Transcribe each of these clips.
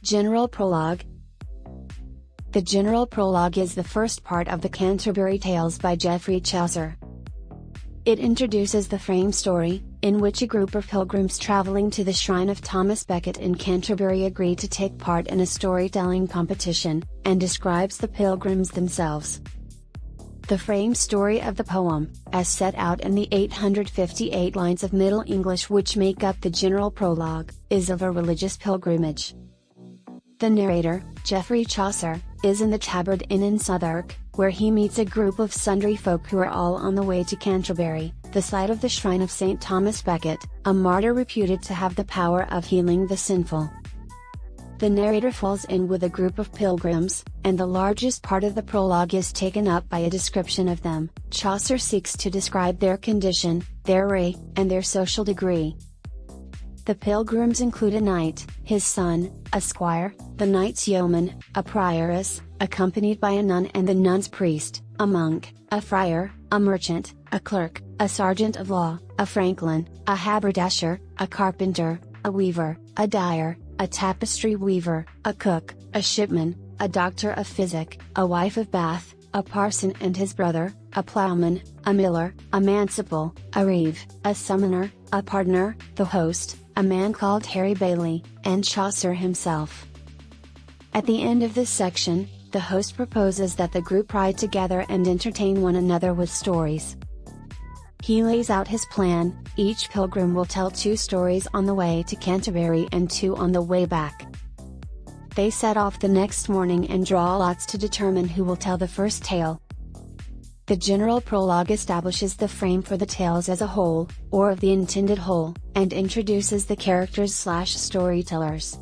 General Prologue. The General Prologue is the first part of the Canterbury Tales by Geoffrey Chaucer. It introduces the frame story, in which a group of pilgrims traveling to the shrine of Thomas Becket in Canterbury agree to take part in a storytelling competition, and describes the pilgrims themselves. The frame story of the poem, as set out in the 858 lines of Middle English which make up the General Prologue, is of a religious pilgrimage. The narrator, Geoffrey Chaucer, is in the Tabard Inn in Southwark, where he meets a group of sundry folk who are all on the way to Canterbury, the site of the shrine of St. Thomas Becket, a martyr reputed to have the power of healing the sinful. The narrator falls in with a group of pilgrims, and the largest part of the prologue is taken up by a description of them. Chaucer seeks to describe their condition, their rank, and their social degree. The pilgrims include a knight, his son, a squire, the knight's yeoman, a prioress, accompanied by a nun and the nun's priest, a monk, a friar, a merchant, a clerk, a sergeant of law, a franklin, a haberdasher, a carpenter, a weaver, a dyer, a tapestry weaver, a cook, a shipman, a doctor of physic, a wife of Bath, a parson and his brother, a ploughman, a miller, a manciple, a reeve, a summoner, a pardoner, the host, a man called Harry Bailey, and Chaucer himself. At the end of this section, the host proposes that the group ride together and entertain one another with stories. He lays out his plan: each pilgrim will tell 2 stories on the way to Canterbury and 2 on the way back. They set off the next morning and draw lots to determine who will tell the first tale. The General Prologue establishes the frame for the tales as a whole, or of the intended whole, and introduces the characters/storytellers.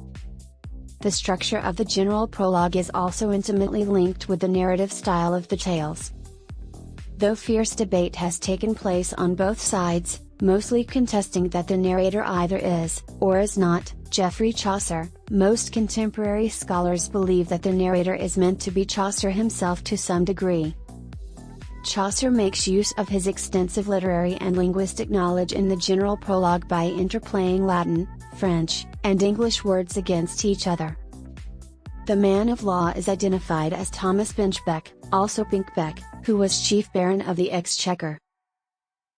The structure of the General Prologue is also intimately linked with the narrative style of the tales. Though fierce debate has taken place on both sides, mostly contesting that the narrator either is, or is not, Geoffrey Chaucer, most contemporary scholars believe that the narrator is meant to be Chaucer himself to some degree. Chaucer makes use of his extensive literary and linguistic knowledge in the General Prologue by interplaying Latin, French, and English words against each other. The man of law is identified as Thomas Becket, also Pinkbeck, who was Chief Baron of the Exchequer.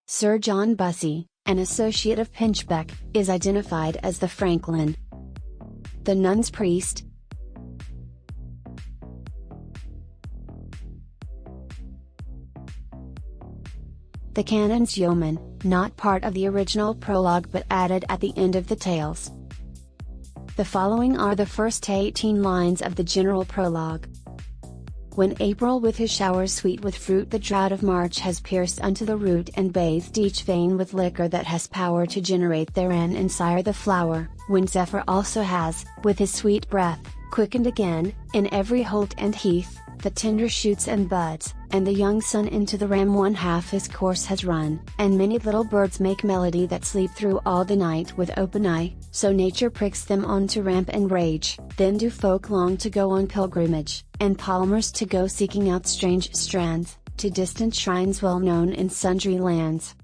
Sir John Bussy, an associate of Pinchbeck, is identified as the Franklin. The nun's priest, the canon's yeoman, not part of the original prologue but added at the end of the tales. The following are the first 18 lines of the General Prologue. When April with his showers sweet with fruit the drought of March has pierced unto the root and bathed each vein with liquor that has power to generate therein and sire the flower, when Zephyr also has, with his sweet breath, quickened again, in every holt and heath, the tender shoots and buds, and the young sun into the ram one half his course has run, and many little birds make melody that sleep through all the night with open eye, so nature pricks them on to ramp and rage, then do folk long to go on pilgrimage, and palmers to go seeking out strange strands, to distant shrines well known in sundry lands.